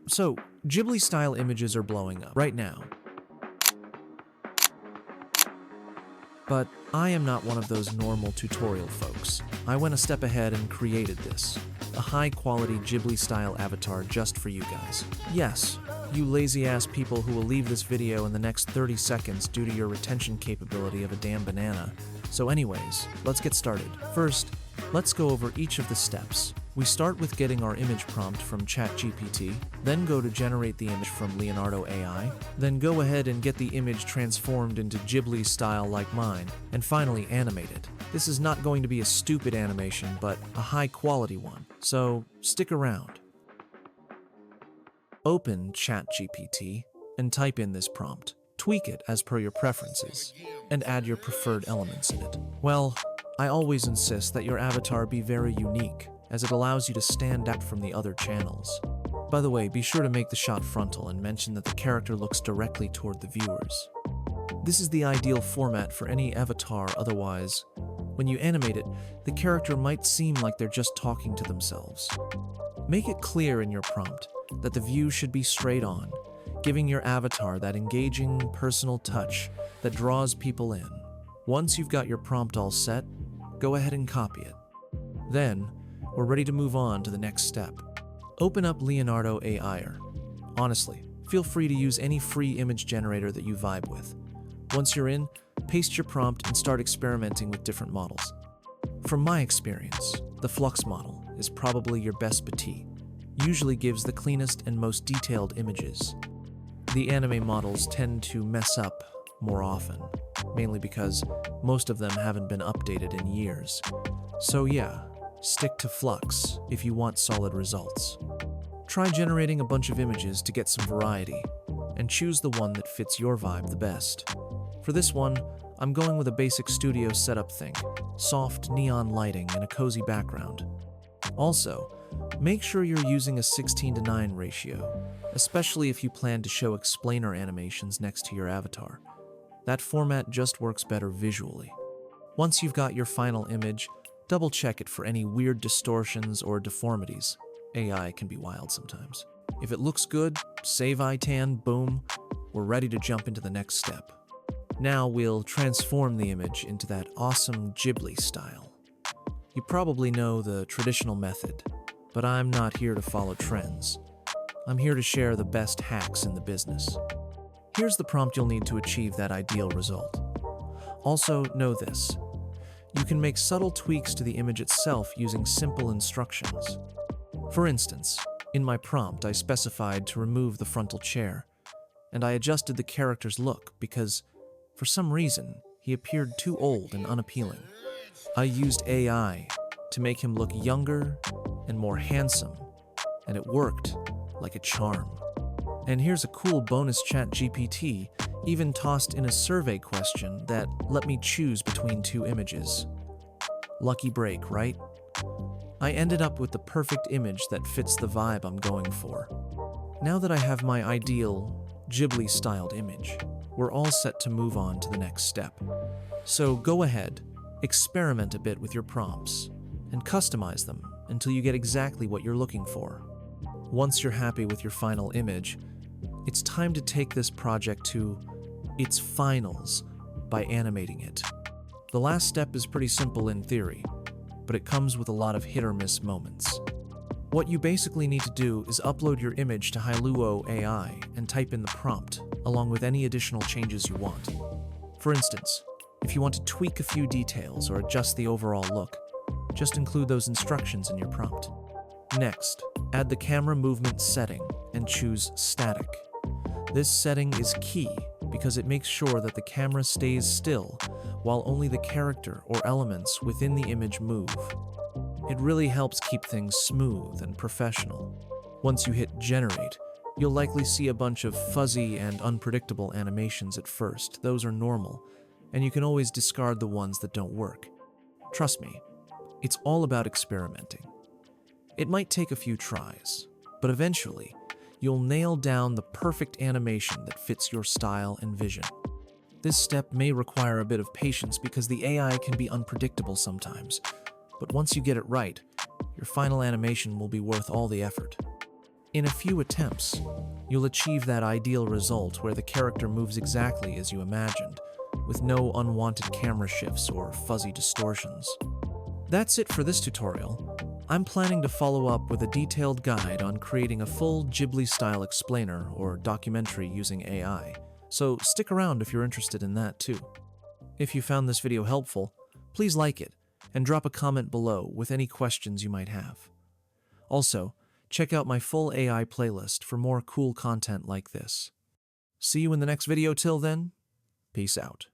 So, Ghibli-style images are blowing up right now. But I am not one of those normal tutorial folks. I went a step ahead and created this. A high-quality Ghibli-style avatar just for you guys. Yes, you lazy-ass people who will leave this video in the next 30 seconds due to your retention capability of a damn banana. So anyways, let's get started. First, let's go over each of the steps. We start with getting our image prompt from ChatGPT, then go to generate the image from Leonardo AI, then go ahead and get the image transformed into Ghibli style like mine, and finally animate it. This is not going to be a stupid animation, but a high quality one, so stick around. Open ChatGPT and type in this prompt. Tweak it as per your preferences, and add your preferred elements in it. Well, I always insist that your avatar be very unique, as it allows you to stand out from the other channels. By the way, be sure to make the shot frontal and mention that the character looks directly toward the viewers. This is the ideal format for any avatar, otherwise, when you animate it, the character might seem like they're just talking to themselves. Make it clear in your prompt that the view should be straight on, giving your avatar that engaging, personal touch that draws people in. Once you've got your prompt all set, go ahead and copy it. Then, we're ready to move on to the next step. Open up Leonardo AI. Honestly, feel free to use any free image generator that you vibe with. Once you're in, paste your prompt and start experimenting with different models. From my experience, the Flux model is probably your best betty. Usually gives the cleanest and most detailed images. The anime models tend to mess up more often, mainly because most of them haven't been updated in years. So yeah, stick to Flux if you want solid results. Try generating a bunch of images to get some variety, and choose the one that fits your vibe the best. For this one, I'm going with a basic studio setup thing, soft neon lighting and a cozy background. Also, make sure you're using a 16:9 ratio, especially if you plan to show explainer animations next to your avatar. That format just works better visually. Once you've got your final image, double-check it for any weird distortions or deformities. AI can be wild sometimes. If it looks good, save ITAN, boom, we're ready to jump into the next step. Now we'll transform the image into that awesome Ghibli style. You probably know the traditional method, but I'm not here to follow trends. I'm here to share the best hacks in the business. Here's the prompt you'll need to achieve that ideal result. Also, know this. You can make subtle tweaks to the image itself using simple instructions. For instance, in my prompt I specified to remove the frontal chair, and I adjusted the character's look because, for some reason, he appeared too old and unappealing. I used AI to make him look younger and more handsome, and it worked like a charm. And here's a cool bonus. ChatGPT even tossed in a survey question that let me choose between two images. Lucky break, right? I ended up with the perfect image that fits the vibe I'm going for. Now that I have my ideal Ghibli-styled image, we're all set to move on to the next step. So go ahead, experiment a bit with your prompts, and customize them until you get exactly what you're looking for. Once you're happy with your final image, it's time to take this project to its finals by animating it. The last step is pretty simple in theory, but it comes with a lot of hit or miss moments. What you basically need to do is upload your image to Hailuo AI and type in the prompt, along with any additional changes you want. For instance, if you want to tweak a few details or adjust the overall look, just include those instructions in your prompt. Next, add the camera movement setting and choose static. This setting is key because it makes sure that the camera stays still while only the character or elements within the image move. It really helps keep things smooth and professional. Once you hit generate, you'll likely see a bunch of fuzzy and unpredictable animations at first. Those are normal, and you can always discard the ones that don't work. Trust me, it's all about experimenting. It might take a few tries, but eventually, you'll nail down the perfect animation that fits your style and vision. This step may require a bit of patience because the AI can be unpredictable sometimes, but once you get it right, your final animation will be worth all the effort. In a few attempts, you'll achieve that ideal result where the character moves exactly as you imagined, with no unwanted camera shifts or fuzzy distortions. That's it for this tutorial. I'm planning to follow up with a detailed guide on creating a full Ghibli-style explainer or documentary using AI, so stick around if you're interested in that too. If you found this video helpful, please like it and drop a comment below with any questions you might have. Also, check out my full AI playlist for more cool content like this. See you in the next video. Till then, peace out.